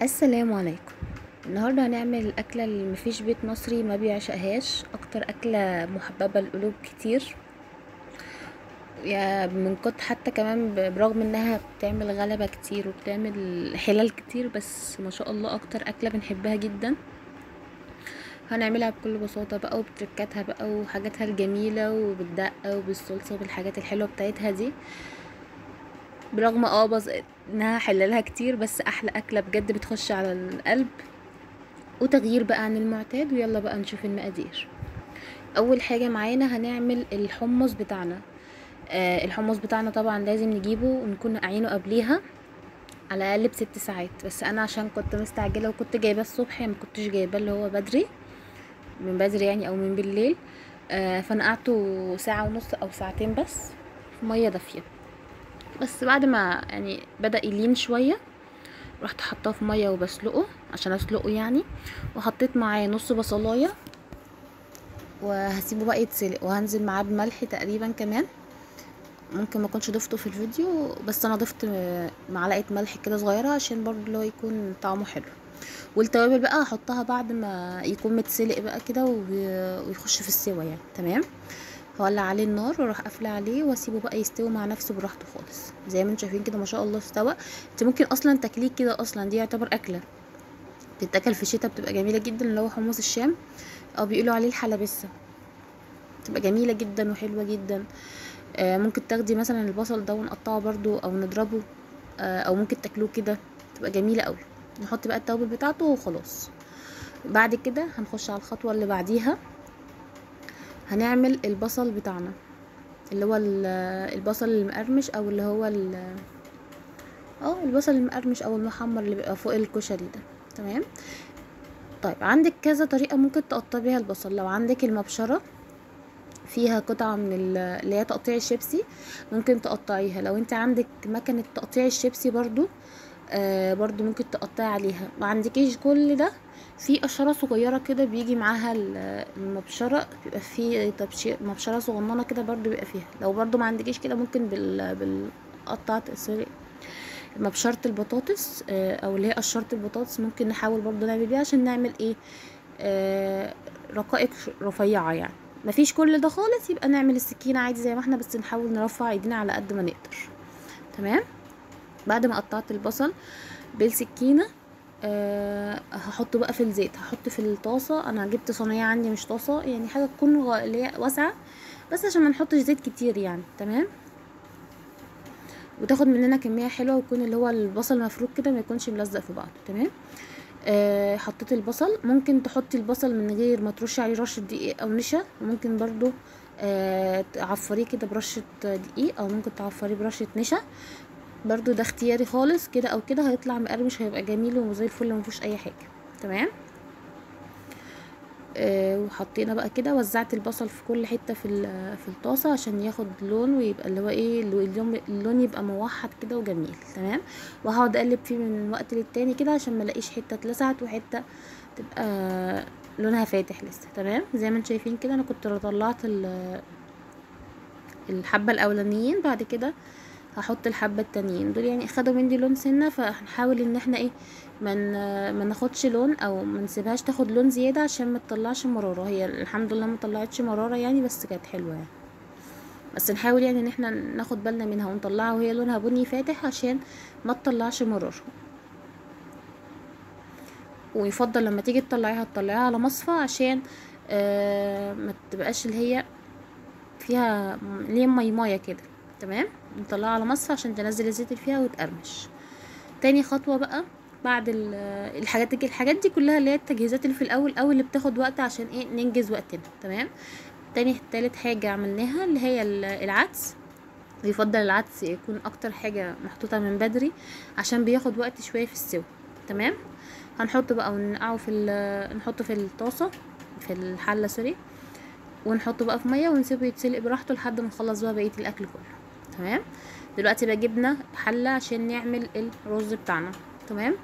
السلام عليكم. النهارده هنعمل اكله اللي مفيش بيت مصري ما بيعشقهاش، اكتر اكله محببه لقلوب كتير. يا من كنت حتى كمان برغم انها بتعمل غلبه كتير وبتعمل حلال كتير، بس ما شاء الله اكتر اكله بنحبها جدا. هنعملها بكل بساطه بقى، وبتركاتها بقى وحاجاتها الجميله وبالدقه وبالصلصه وبالحاجات الحلوه بتاعتها دي. برغم انها حلالها كتير، بس احلى اكله بجد بتخش على القلب وتغيير بقى عن المعتاد. ويلا بقى نشوف المقادير. اول حاجه معانا هنعمل الحمص بتاعنا. الحمص بتاعنا طبعا لازم نجيبه ونكون نقعينه قبليها على الاقل ب6 ساعات، بس انا عشان كنت مستعجله وكنت جايباه الصبح، يعني ما كنتش جايباه اللي هو بدري من بدري يعني او من بالليل. فنقعته ساعه ونص او ساعتين بس في ميه دافيه. بس بعد ما يعني بدا يلين شويه، رحت حطاه في ميه وبسلقه عشان اسلقه يعني. وحطيت معاه نص بصلايه وهسيبه بقى يتسلق، وهنزل معاه بملح تقريبا كمان. ممكن ما اكونش ضفته في الفيديو، بس انا ضفت معلقه ملح كده صغيره عشان برضو اللي هو يكون طعمه حلو. والتوابل بقى هحطها بعد ما يكون متسلق بقى كده ويخش في السوا يعني. تمام. هولع عليه النار واروح قافله عليه واسيبه بقى يستوي مع نفسه براحته خالص. زي ما انتم شايفين كده ما شاء الله استوى. انت ممكن اصلا تاكليه كده، اصلا دي يعتبر اكله بتتاكل في الشتاء، بتبقى جميله جدا، اللي هو حمص الشام او بيقولوا عليه الحلبسه. بتبقى جميله جدا وحلوه جدا. ممكن تاخدي مثلا البصل ده ونقطعه برضو او نضربه، او ممكن تاكلوه كده، تبقى جميله قوي. نحط بقى التوابل بتاعته وخلاص. بعد كده هنخش على الخطوه اللي بعديها. هنعمل البصل بتاعنا، اللي هو البصل المقرمش، او اللي هو البصل المقرمش او المحمر اللي بيبقى فوق الكشري ده. تمام. طيب عندك كذا طريقه ممكن تقطعي بيها البصل. لو عندك المبشره فيها قطعة من اللي هي تقطيع الشيبسي، ممكن تقطعيها. لو انت عندك مكنة تقطيع الشيبسي برضو، برضو ممكن تقطعي عليها. ما عندكيش كل ده، في قشرة صغيرة كده بيجي معاها المبشرة، بيبقى في مبشرة صغننة كده برضو بيبقى فيها. لو برضو ما عندكيش كده، ممكن قطعة سوري مبشرة البطاطس، او اللي هي قشرة البطاطس، ممكن نحاول برضو نعمل بيها عشان نعمل ايه، رقائق رفيعة يعني. مفيش كل ده خالص، يبقى نعمل السكينة عادي زي ما احنا، بس نحاول نرفع ايدينا على قد ما نقدر. تمام. بعد ما قطعت البصل بالسكينة، هحطه بقى في الزيت. هحط في الطاسة، انا جبت صينية عندي مش طاسة، يعني حاجة تكون اللي هي واسعة، بس عشان ما نحطش زيت كتير يعني. تمام. وتاخد مننا كمية حلوة، ويكون اللي هو البصل مفروك كده، ما يكونش ملزق في بعضه. تمام. حطيت البصل. ممكن تحطي البصل من غير ما ترشي عليه رشة دقيق او نشا، وممكن برضو تعفريه كده برشة دقيق، او ممكن تعفريه برشة نشا برضو. ده اختياري خالص، كده او كده هيطلع مقرمش، هيبقى جميل وزي الفل ومفيهوش اي حاجة. تمام. وحطينا بقى كده، وزعت البصل في كل حته في الطاسه عشان ياخد لون، ويبقى اللي هو ايه، اللون يبقى موحد كده وجميل. تمام. وهقعد اقلب فيه من وقت للتاني كده عشان ما الاقيش حته اتلسعت وحته تبقى لونها فاتح لسه. تمام. زي ما انتم شايفين كده، انا كنت طلعت الحبه الاولانيين، بعد كده هحط الحبه التانيين دول، يعني خدوا مني لون سنه، فهنحاول ان احنا ايه، ما ناخدش لون، او ما نسيبهاش تاخد لون زياده عشان ما تطلعش مراره. هي الحمد لله ما طلعتش مراره يعني، بس كانت حلوه يعني. بس نحاول يعني ان احنا ناخد بالنا منها ونطلعها وهي لونها بني فاتح عشان ما تطلعش مراره. ويفضل لما تيجي تطلعيها على مصفى، عشان ما تبقاش اللي هي فيها اللي هي مية كده. تمام. نطلعها على مصفى عشان تنزل الزيت اللي فيها وتقرمش. تاني خطوة بقى، بعد الحاجات دي كلها، اللي هي التجهيزات اللي في الاول او اللي بتاخد وقت عشان ايه ننجز وقتنا. تمام. تالت حاجة عملناها اللي هي العدس. يفضل العدس يكون اكتر حاجة محطوطة من بدري عشان بياخد وقت شوية في السوا. تمام. هنحطه بقى وننقعه نحطه في الطاسة، في الحلة سوري، ونحطه بقى في ميه ونسيبه يتسلق براحته لحد ما نخلص بقى بقيه الاكل كله. تمام. دلوقتي بقى جبنا حله عشان نعمل الرز بتاعنا. تمام.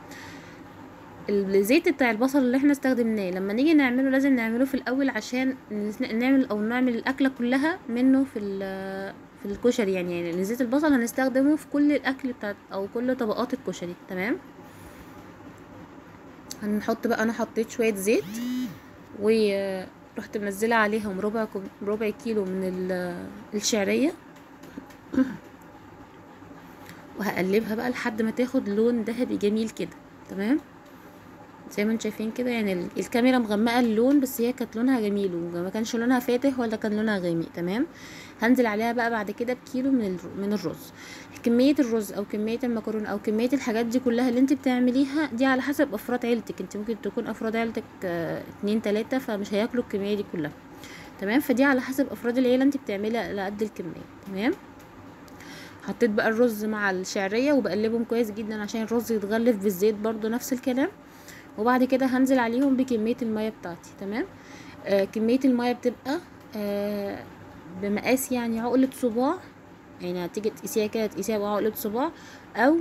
الزيت بتاع البصل اللي احنا استخدمناه لما نيجي نعمله، لازم نعمله في الاول عشان نعمل الاكله كلها منه في الكشري يعني زيت البصل هنستخدمه في كل الاكل بتاع او كل طبقات الكشري. تمام. هنحط بقى، انا حطيت شويه زيت ورحت منزله عليهم ربع كيلو من الشعريه، وهقلبها بقى لحد ما تاخد لون ذهبي جميل كده. تمام، زي ما انتم شايفين كده، يعني الكاميرا مغمقه اللون، بس هي كانت لونها جميل وما كانش لونها فاتح ولا كان لونها غامق. تمام، هنزل عليها بقى بعد كده بكيلو من الرز. كميه الرز او كميه المكرونه او كميه الحاجات دي كلها اللي انت بتعمليها دي على حسب افراد عيلتك. انت ممكن تكون افراد عيلتك 2 3، فمش هياكلوا الكميه دي كلها. تمام، فدي على حسب افراد العيله انت بتعملي على قد الكميه. تمام، حطيت بقى الرز مع الشعريه وبقلبهم كويس جدا عشان الرز يتغلف بالزيت، برضو نفس الكلام. وبعد كده هنزل عليهم بكميه الميه بتاعتي. تمام، كميه الميه بتبقى بمقاس يعني عقله صباع، يعني هتيجي تقيسيها كده، تقيسيها بعقله صباع، او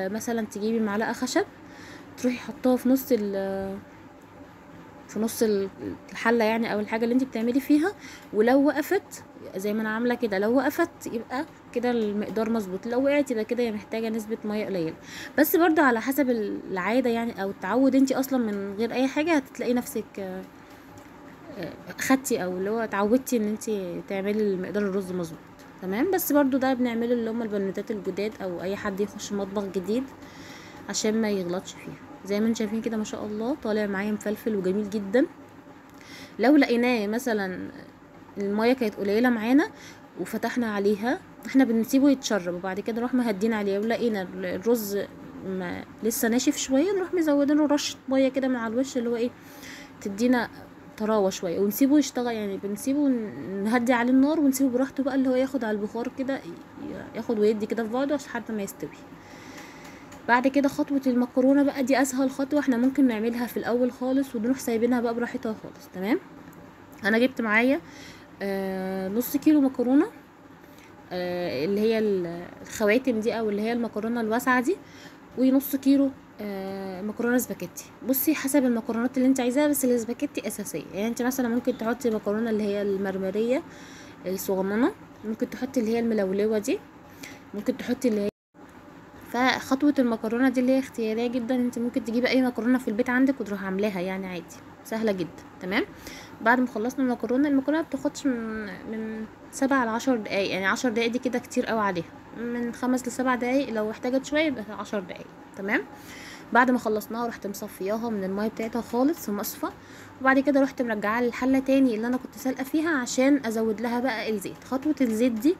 مثلا تجيبي معلقه خشب تروحي حطها في نص الحله يعني، او الحاجه اللي انت بتعملي فيها. ولو وقفت زي ما انا عامله كده، لو وقفت يبقى كده المقدار مظبوط، لو وقعت يبقى كده هي محتاجه نسبه ميه قليله. بس برضو على حسب العاده يعني، او التعود، انت اصلا من غير اي حاجه هتلاقي نفسك خدتي، او اللي هو اتعودتي ان انت تعملي المقدار الرز مظبوط. تمام، بس برضو ده بنعمله اللي هم البنوتات الجداد او اي حد يخش مطبخ جديد عشان ما يغلطش فيها. زي ما انتم شايفين كده ما شاء الله طالع معايا مفلفل وجميل جدا. لو لقيناه مثلا المية كانت قليلة معانا وفتحنا عليها، احنا بنسيبه يتشرب وبعد كده نروح مهدين عليه، ولقينا الرز ما لسه ناشف شوية نروح مزودينه رشة مية كده من على الوش، اللي هو ايه، تدينا طراوة شوية، ونسيبه يشتغل يعني، بنسيبه نهدي عليه النار ونسيبه براحته بقى، اللي هو ياخد على البخار كده، ياخد ويدي كده في بعضه عشان حتى ما يستوي. بعد كده خطوة المكرونة بقى دي اسهل خطوة، احنا ممكن نعملها في الاول خالص ونروح سايبينها بقى براحتها خالص. تمام، انا جبت معايا نص كيلو مكرونة، اللي هي الخواتم دي، او اللي هي المكرونة الواسعة دي، ونص كيلو مكرونه سباكيتي. بصي حسب المكرونات اللي انت عايزاها، بس السباكيتي اساسيه. يعني انت مثلا ممكن تحطي مكرونه اللي هي المرمريه الصغننه، ممكن تحطي اللي هي الملولوه دي، ممكن تحطي اللي هي. فخطوه المكرونه دي اللي هي اختياريه جدا، انت ممكن تجيبي اي مكرونه في البيت عندك وتروح عاملاها، يعني عادي سهله جدا. تمام، بعد ما خلصنا المكرونه بتاخدش من 7 ل 10 دقايق، يعني 10 دقايق دي كده كتير قوي عليها، من 5 ل 7 دقايق، لو احتاجت شويه يبقى 10 دقايق. تمام، بعد ما خلصناها رحت مصفياها من الميه بتاعتها خالص في مصفى، وبعد كده رحت مرجعاها للحله تاني اللي انا كنت سالقه فيها عشان ازود لها بقى الزيت. خطوه الزيت دي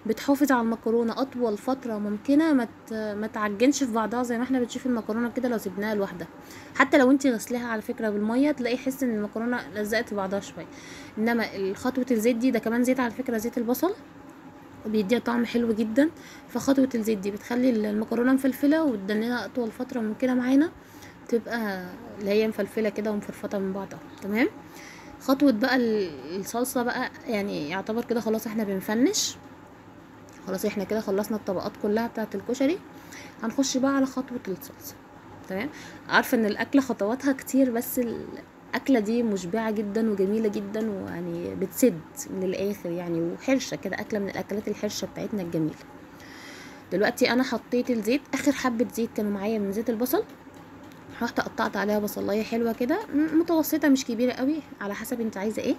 بتحافظ على المكرونه اطول فتره ممكنه، ما تعجنش في بعضها زي ما احنا بنشوف المكرونه كده لو سيبناها لوحدها. حتى لو انت غسلاها على فكره بالميه تلاقي حس ان المكرونه لزقت في بعضها شويه، انما خطوه الزيت دي، ده كمان زيت على فكره، زيت البصل، وبيديها طعم حلو جدا. فخطوه الزيت دي بتخلي المكرونه مفلفله وتدنيها اطول فتره ممكنه معانا، تبقى اللي هي مفلفله كده ومفرفطه من بعضها. تمام، خطوه بقى الصلصه بقى، يعني يعتبر كده خلاص احنا بنفنش، خلاص احنا كده خلصنا الطبقات كلها بتاعه الكشري. هنخش بقى على خطوه الصلصه. تمام، عارفه ان الاكله خطواتها كتير، بس الاكله دي مشبعه جدا وجميله جدا، ويعني بتسد من الاخر يعني، وحرشه كده، اكله من الاكلات الحرشه بتاعتنا الجميله. دلوقتي انا حطيت الزيت، اخر حبه زيت كانوا معايا من زيت البصل، رحت قطعت عليها بصلايه حلوه كده متوسطه مش كبيره قوي، على حسب انت عايزه ايه.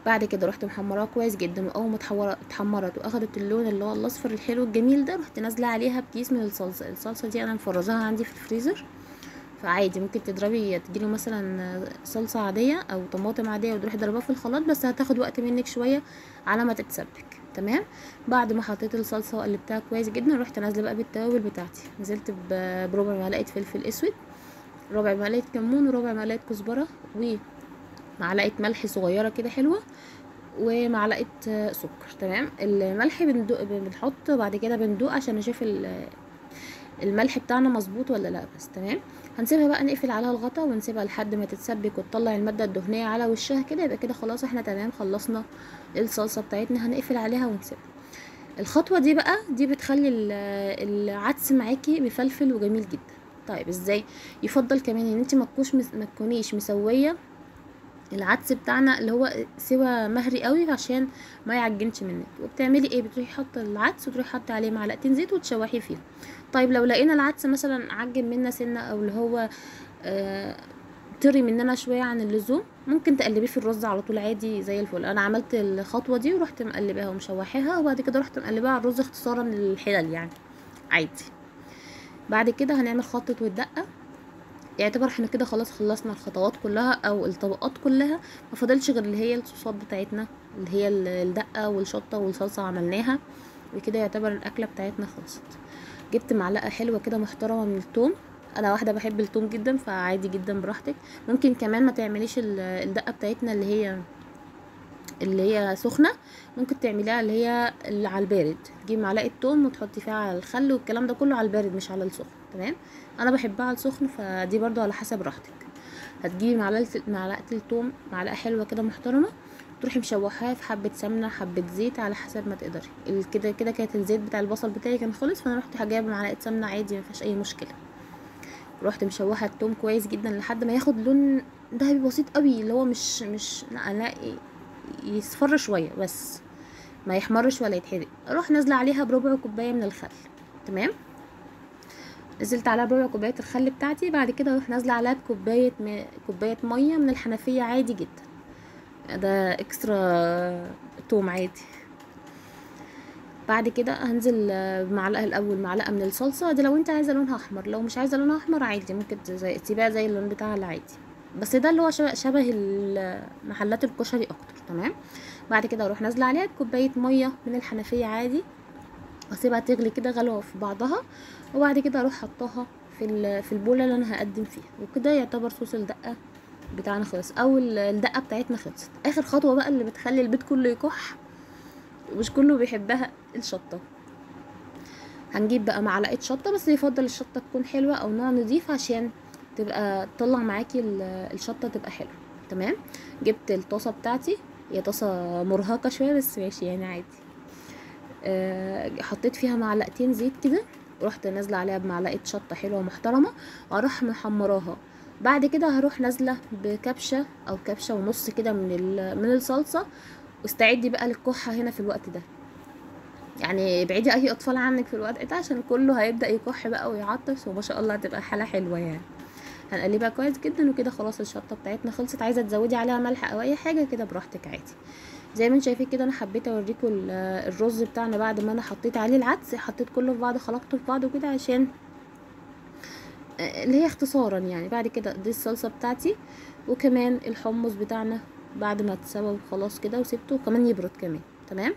بعد كده رحت محمراها كويس جدا، واول ما اتحمرت واخدت اللون اللي هو الاصفر الحلو الجميل ده، رحت نازله عليها بكيس من الصلصه دي انا مفرزاها عندي في الفريزر. فعادي ممكن تجيله مثلا صلصه عاديه او طماطم عاديه وتروحي ضربها في الخلاط، بس هتاخد وقت منك شويه على ما تتسبك. تمام، بعد ما حطيت الصلصه وقلبتها كويس جدا، رحت نازله بقى بالتوابل بتاعتي. نزلت بربع معلقه فلفل اسود، ربع معلقه كمون، وربع معلقه كزبره، ومعلقه ملح صغيره كده حلوه، ومعلقه سكر. تمام، الملح بنحط بعد كده بندوق عشان نشوف الملح بتاعنا مظبوط ولا لا بس. تمام، هنسيبها بقى نقفل عليها الغطا ونسيبها لحد ما تتسبك وتطلع الماده الدهنيه على وشها كده، يبقى كده خلاص احنا تمام خلصنا الصلصه بتاعتنا. هنقفل عليها ونسيبها. الخطوه دي بقى دي بتخلي العدس معاكي مفلفل وجميل جدا. طيب ازاي؟ يفضل كمان ان انت ما تكونيش مسويه العدس بتاعنا اللي هو سوا مهري قوي عشان ما يعجنش منك. وبتعملي ايه؟ بتروحي حاطه العدس وتروحي حاطه عليه معلقتين زيت وتشوحي فيه. طيب لو لقينا العدس مثلا عجن منا سنه او اللي هو آه طري مننا شويه عن اللزوم، ممكن تقلبيه في الرز على طول عادي زي الفل. انا عملت الخطوه دي ورحت مقلباها ومشوحاها، وبعد كده رحت مقلباها على الرز اختصارا للحلل يعني عادي. بعد كده هنعمل خلطه والدقه. يعتبر احنا كده خلاص خلصنا الخطوات كلها او الطبقات كلها، ما فاضلش غير اللي هي الصوصات بتاعتنا اللي هي الدقه والشطه والصلصه عملناها، وكده يعتبر الاكله بتاعتنا خلصت. جبت معلقه حلوه كده محترمه من الثوم. انا واحده بحب الثوم جدا فعادي جدا براحتك. ممكن كمان ما تعمليش الدقه بتاعتنا اللي هي سخنه، ممكن تعمليها اللي هي اللي على البارد. تجيبي معلقه ثوم وتحطي فيها على الخل والكلام ده كله على البارد مش على السخن، تمام. انا بحبها على السخن، فدي برضو على حسب راحتك. هتجيبي معلقه الثوم، معلقه حلوه كده محترمه، تروحي مشوحاها في حبه سمنه حبه زيت على حسب ما تقدري. كده كده كانت الزيت بتاع البصل بتاعي كان خلص، فانا رحت جايبه معلقه سمنه عادي ما فيهاش اي مشكله. رحت مشوحه الثوم كويس جدا لحد ما ياخد لون دهبي بسيط قوي، اللي هو مش لا يصفر شويه بس، ما يحمرش ولا يتحرق. اروح نازله عليها بربع كوبايه من الخل، تمام. نزلت عليها بربع كوبايه الخل بتاعتي. بعد كده اروح نازله عليها كوبايه ميه من الحنفيه عادي جدا، ده اكسترا توم عادي. بعد كده هنزل بمعلقه الاول معلقه من الصلصه دي لو انت عايزه لونها احمر، لو مش عايزه لونها احمر عادي ممكن تسيبها زي اللون بتاعها العادي، بس ده اللي هو شبه محلات الكشري اكتر، تمام. بعد كده اروح نازله عليها كوبايه ميه من الحنفيه عادي، واسيبها تغلي كده غلوه في بعضها. وبعد كده اروح حطاها في البوله اللي انا هقدم فيها، وكده يعتبر صوص الدقه بتاعنا خلص، او الدقه بتاعتنا خلصت. اخر خطوه بقى اللي بتخلي البيت كله يكح ومش كله بيحبها، الشطه. هنجيب بقى معلقه شطه، بس يفضل الشطه تكون حلوه او نوع نضيف عشان تبقى تطلع معاكي الشطه تبقى حلوه، تمام. جبت الطاسه بتاعتي، هي طاسه مرهقه شويه بس ماشي يعني عادي. حطيت فيها معلقتين زيت كده، ورحت نازله عليها بمعلقه شطه حلوه محترمه، واروح محمراها. بعد كده هروح نازله بكبشه او كبشه ونص كده من الصلصه. واستعدي بقى للكحه هنا في الوقت ده، يعني ابعدي اي اطفال عنك في الوقت ده عشان كله هيبدا يكح بقى ويعطش، وما شاء الله هتبقى حاله حلوه يعني. هنقلبها كويس جدا، وكده خلاص الشطه بتاعتنا خلصت. عايزه تزودي عليها ملح او اي حاجه كده براحتك عادي. زي ما انتم شايفين كده، انا حبيت اوريكم الرز بتاعنا بعد ما انا حطيت عليه العدس، حطيت كله في بعض خلطته في بعض وكده عشان اللي هي اختصارا يعني. بعد كده دي الصلصه بتاعتي، وكمان الحمص بتاعنا بعد ما اتسوى وخلاص كده وسبته وكمان يبرد كمان، تمام.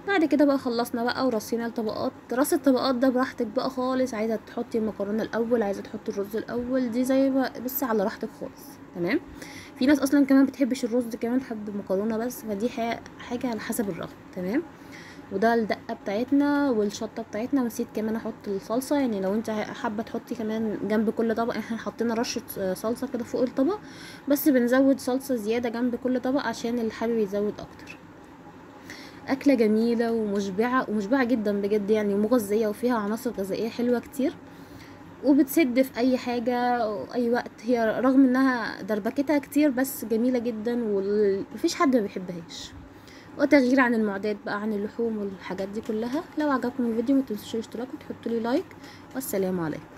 بعد كده بقى خلصنا بقى ورصينا الطبقات. رص الطبقات ده براحتك بقى خالص، عايزه تحطي المكرونه الاول، عايزه تحطي الرز الاول، دي زي ما بس على راحتك خالص، تمام. في ناس اصلا كمان بتحبش الرز، كمان تحب المكرونه بس، فدي حاجه على حسب الرغبه، تمام. وده الدقه بتاعتنا والشطه بتاعتنا. ونسيت كمان احط الصلصه، يعني لو انت حابه تحطي كمان جنب كل طبق، احنا حطينا رشه صلصه كده فوق الطبق، بس بنزود صلصه زياده جنب كل طبق عشان اللي حابب يزود اكتر. اكله جميله ومشبعه جدا بجد يعني، ومغذيه وفيها عناصر غذائيه حلوه كتير، وبتسد في اي حاجه واي وقت. هي رغم انها دربكتها كتير بس جميله جدا، ومفيش حد ما بيحبهاش، وتغيير عن المعدات بقى عن اللحوم والحاجات دي كلها. لو عجبكم الفيديو ما تنسوش الاشتراك وتحطوا لي لايك، والسلام عليكم.